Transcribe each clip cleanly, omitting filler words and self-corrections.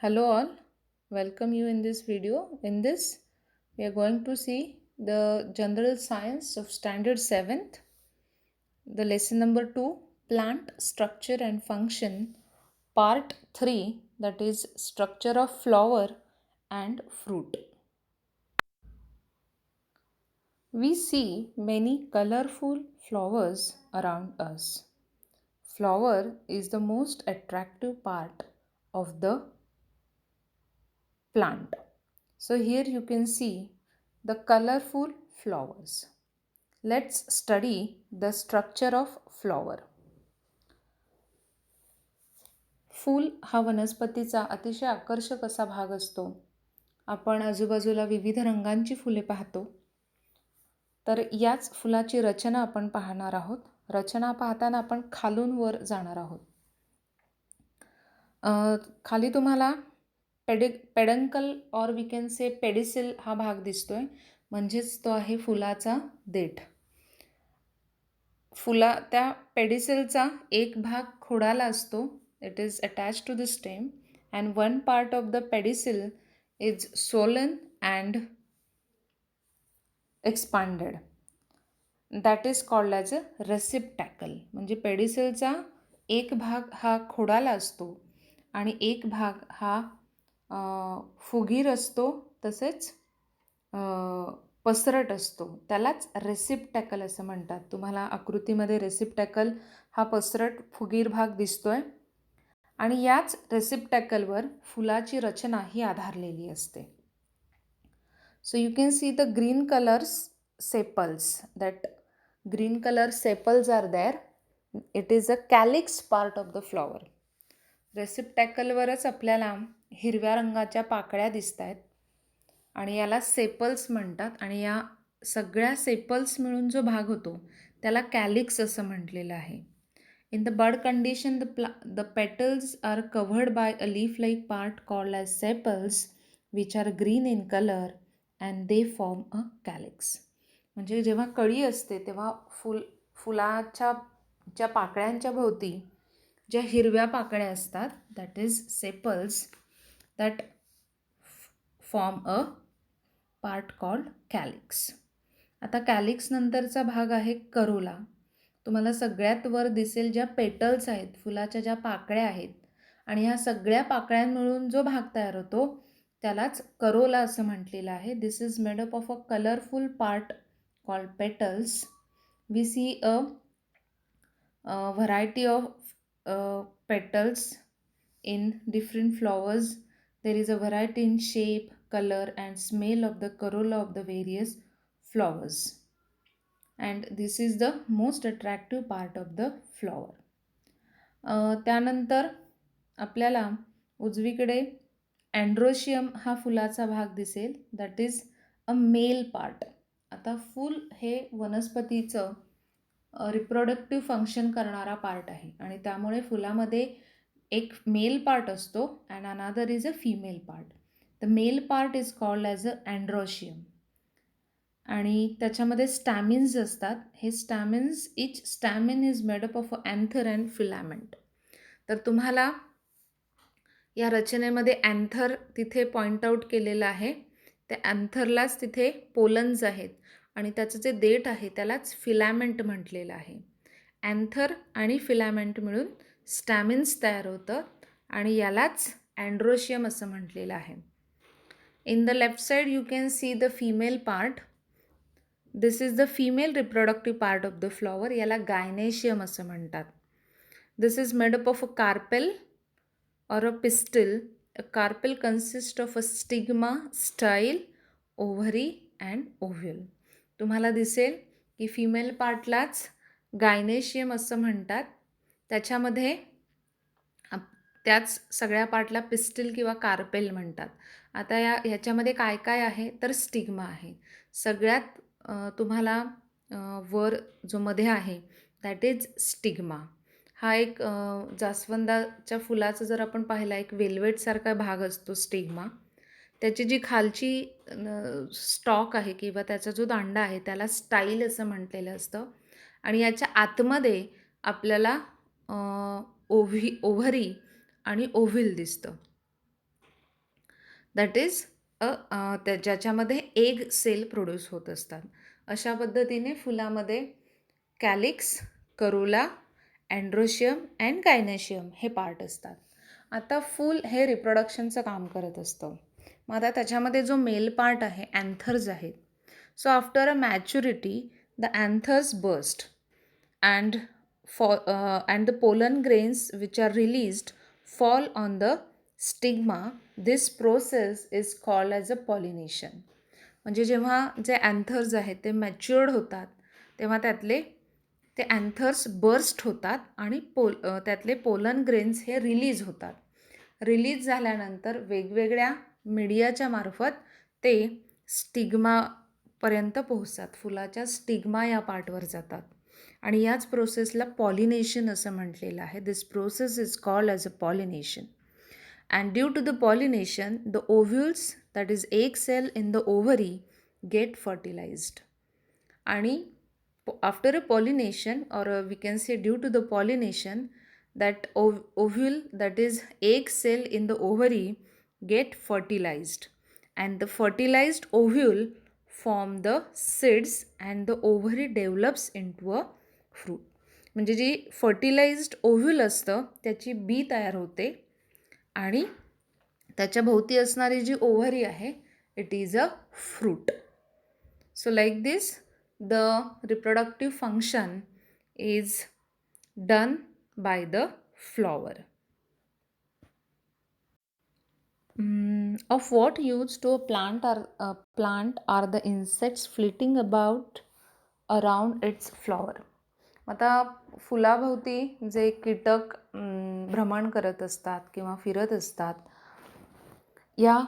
Hello all, welcome you in this video. In this, we are going to see the General Science of Standard 7th, the lesson number 2, Plant Structure and Function, part 3, that is Structure of Flower and Fruit. We see many colorful flowers around us. Flower is the most attractive part of the plant. So here you can see the colorful flowers. Let's study the structure of flower. फूल हा वनस्पतीचा अतिशय आकर्षक असा भाग असतो. आपण आजूबाजूला विविध रंगांची फुले पाहतो. तर याच फुलाची रचना आपण पाहणार आहोत. रचना पाहताना आपण खालून वर जाणार आहोत. खाली तुम्हाला पेडंकल और वी कॅन से पेडिसिल हा भाग दिसतोय, म्हणजेच तो आहे फुलाचा देठ. त्या पेडिसिलचा एक भाग खोडाला असतो. It is attach to the stem and one part of the pedicel is swollen and expanded. That is called as a receptacle. म्हणजे पेडिसिलचा एक भाग हा खोडाला असतो आणि एक भाग हा फुगीर असतो, तसेच पसरट असतो. त्यालाच रेसिप्टॅकल असं म्हणतात. तुम्हाला आकृतीमध्ये रेसिप्टॅकल हा पसरट फुगीर भाग दिसतोय आणि याच रेसिप्टॅकलवर फुलाची रचना ही आधारलेली असते. So you can see the green colours sepals. That green colour sepals are there. It is a calyx part of the flower. रेसिप्टॅकलवरच आपल्याला हिरव्या रंगाच्या पाकळ्या दिसत आहेत आणि याला सेपल्स म्हणतात. आणि या सगळ्या सेपल्स मिळून जो भाग होतो त्याला कॅलिक्स असं म्हटलेलं आहे. In the bud condition the petals are covered by a leaf like part called as sepals which are green in colour and they form a calyx. म्हणजे जेव्हा कळी असते तेव्हा फुलाच्या ज्या पाकळ्यांच्या भोवती ज्या हिरव्या पाकळ्या असतात, that is sepals, that form a part called calyx. आता कॅलिक्स नंतरचा भाग आहे करोला. तुम्हाला सगळ्यात वर दिसेल ज्या पेटल्स आहेत, फुलाच्या ज्या पाकळ्या आहेत, आणि ह्या सगळ्या पाकळ्यांमिळून जो भाग तयार होतो त्यालाच करोला असं म्हटलेलं आहे. This is made up of a colourful part called petals. We see a variety of petals in different flowers. There is a variety in shape, color and smell of the corolla of the various flowers, and this is the most attractive part of the flower. त्यानंतर आपल्याला उजवीकडे androecium हा फुलाचा भाग दिसेल. That is a male part. आता फूल हे वनस्पतीचं रिप्रोडक्टिव्ह फंक्शन करणारा पार्ट आहे आणि त्यामुळे फुलामध्ये एक मेल पार्ट असतो and another is a female part. The male part is called as a androecium. आणि त्याच्यामध्ये स्टॅमिन्स असतात. हे stamens, each stamen is made up of anther and filament. तर तुम्हाला या रचनेमध्ये अँथर तिथे पॉइंट आऊट केलेलं आहे. त्या अँथरलाच तिथे पोलन्स आहेत आणि त्याचं जे देठ आहे त्यालाच फिलॅमेंट म्हटलेलं आहे. अँथर आणि फिलॅमेंट मिळून स्टॅमिन्स तयार होतं आणि यालाच अँड्रोशियम असं म्हटलेलं आहे. In the left side you can see the female part. This is the female reproductive part of the flower. याला गायनेशियम असं म्हणतात. This is made up of a carpel or a pistil. A carpel consists of a stigma, style, ovary and ovule. तुम्हाला दिसेल की female पार्टलाच gynoecium असं म्हणतात. त्याच्यामध्ये त्याच सगळ्या पार्टला पिस्टिल किंवा कार्पेल म्हणतात. आता ह्याच्यामध्ये काय काय आहे तर स्टिग्मा आहे. सगळ्यात तुम्हाला वर जो मध्ये आहे दॅट इज स्टिग्मा. हा एक जास्वंदाच्या फुलाचा जर आपण पाहिला एक वेल्वेटसारखा भाग असतो स्टिग्मा. त्याची जी खालची स्टॉक आहे किंवा त्याचा जो दांडा आहे त्याला स्टाईल असं म्हटलेलं असतं. आणि याच्या आतमध्ये आपल्याला ओव्हरी आणि ओव्हिल दिसतं. दॅट इज ज्याच्यामध्ये एग सेल प्रोड्यूस होत असतात. अशा पद्धतीने फुलामध्ये calyx, corolla, androecium and gynoecium हे पार्ट असतात. आता फूल हे रिप्रोडक्शनचं काम करत असतं. मग आता त्याच्यामध्ये जो मेल पार्ट आहे, अँथर्स आहेत. So after a maturity the anthers burst and and the pollen grains which are released fall on the stigma. This process is called as a pollination. म्हणजे जेव्हा जे अँथर्स आहेत ते मॅच्युअर्ड होतात तेव्हा ते अँथर्स बर्स्ट होतात आणि त्यातले पोलन ग्रेन्स हे रिलीज होतात. रिलीज झाल्यानंतर वेगवेगळ्या मीडियाच्या मार्फत ते स्टिग्मापर्यंत पोहोचतात. फुलाच्या स्टिग्मा या पार्टवर जातात आणि याच प्रोसेसला पॉलिनेशन असं म्हटलेलं आहे. This process is called as a pollination. And due to the pollination the ovules that is egg cell in the ovary get fertilised. आणि after a pollination or we can say due to the pollination that ovule that is egg cell in the ovary get fertilized and the fertilized ovule form the seeds and the ovary develops into a fruit. म्हणजे जी fertilised ovule असतं त्याची बी तयार होते आणि त्याच्या भोवती असणारी जी ovary आहे it is a fruit. So like this the reproductive function is done by the flower. Of what use to a plant are the insects flitting about around its flower. आता फुलाभोवती जे कीटक भ्रमण करत असतात किंवा फिरत असतात, या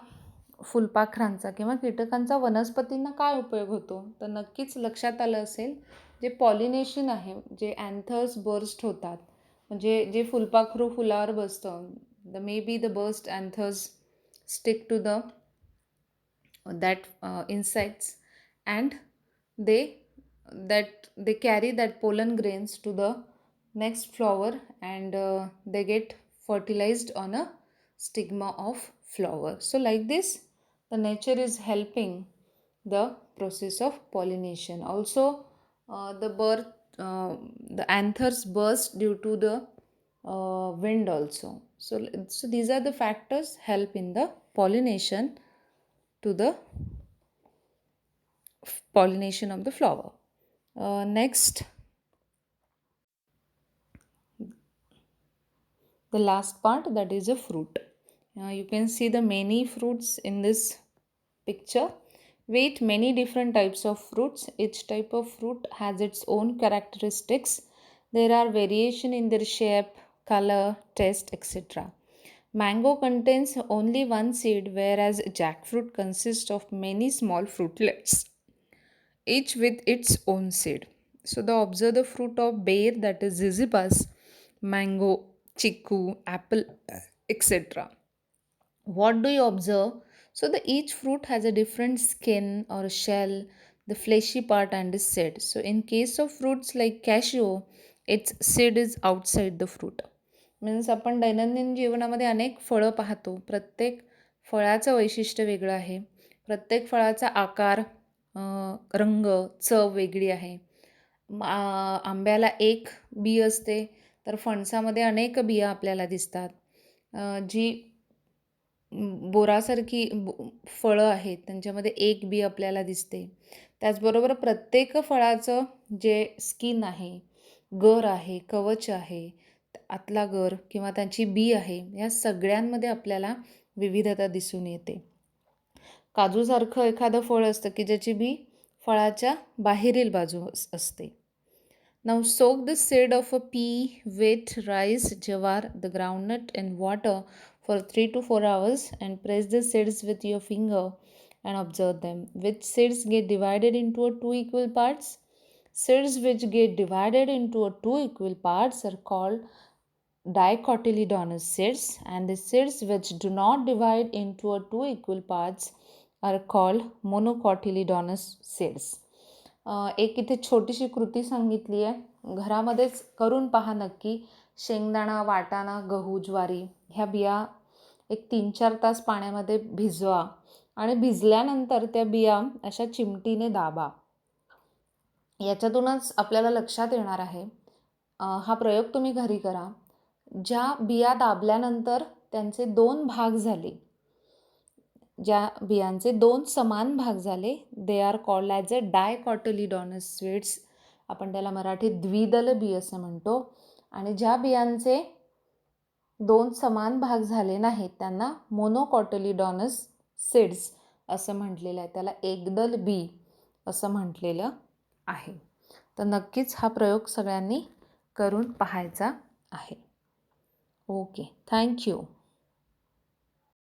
फुलपाखरांचा किंवा कीटकांचा वनस्पतींना काय उपयोग होतो, तर नक्कीच लक्षात आलं असेल जे पॉलिनेशन आहे, जे अँथर्स बर्स्ट होतात, म्हणजे जे फुलपाखरू फुलावर बसतं, they may be the burst anthers stick to the that insects and they carry that pollen grains to the next flower and they get fertilized on a stigma of flower. So like this the nature is helping the process of pollination. Also the anthers burst due to the wind also. So these are the factors help in the pollination to the pollination of the flower. Next, the last part, that is a fruit. You can see the many fruits in this picture. We eat many different types of fruits. Each type of fruit has its own characteristics. There are variation in their shape, color, taste, etc. Mango contains only one seed, whereas jackfruit consists of many small fruitlets, each with its own seed. So the observe the fruit of bear, that is ziziphus, mango, chiku, apple, etc. What do you observe? So the each fruit has a different skin or shell, the fleshy part and the seed. So in case of fruits like cashew, its seed is outside the fruit. Means आपण दैनंदिन जीवनामध्ये अनेक फळं पाहतो. प्रत्येक फळाचं वैशिष्ट्य वेगळं आहे. प्रत्येक फळाचा आकार, रंग, चव वेगळी आहे. आंब्याला एक बी असते तर फणसामध्ये अनेक बिया आपल्याला दिसतात. जी बोरासारखी फळं आहेत त्यांच्यामध्ये एक बी आपल्याला दिसते. त्याचबरोबर प्रत्येक फळाचं जे स्किन आहे, गर आहे, कवच आहे, आतला गर किंवा त्यांची बी आहे, या सगळ्यांमध्ये आपल्याला विविधता दिसून येते. काजूसारखं एखादं फळ असतं की ज्याची बी फळाच्या बाहेरील बाजू असते. Now soak the seed of a pea, wheat, rice, jawar, the groundnut and water for 3 to 4 hours and press the seeds with your finger and observe them. Which seeds get divided into two equal parts? Seeds which get divided into two equal parts are called dicotyledonous seeds, and the seeds which do not divide into two equal parts are called monocotyledonous seeds. एक इथे छोटीशी कृती सांगितली आहे. घरामध्येच करून पहा नक्की. शेंगदाणा, वाटाणा, गहू, ज्वारी ह्या बिया एक 3-4 तास पाण्यामध्ये भिजवा आणि भिजल्यानंतर त्या बिया अशा चिमटीने दाबा. याच्यातूनच आपल्याला लक्षात येणार आहे, हा प्रयोग तुम्ही घरी करा. ज्या बिया दाबल्यानंतर त्यांचे 2 भाग झाले, ज्या बियांचे 2 समान भाग झाले, they are called as a dicotyledonous seeds. आपण त्याला मराठीत द्विदल बी असं म्हणतो. आणि ज्या बियांचे 2 समान भाग झाले नाहीत त्यांना मोनोकॉटिलिडॉनस सीड्स असं म्हटलेलं आहे. त्याला एकदल बी असं म्हटलेलं आहे. तर नक्कीच हा प्रयोग सगळ्यांनी करून पाहायचा आहे. Okay, thank you.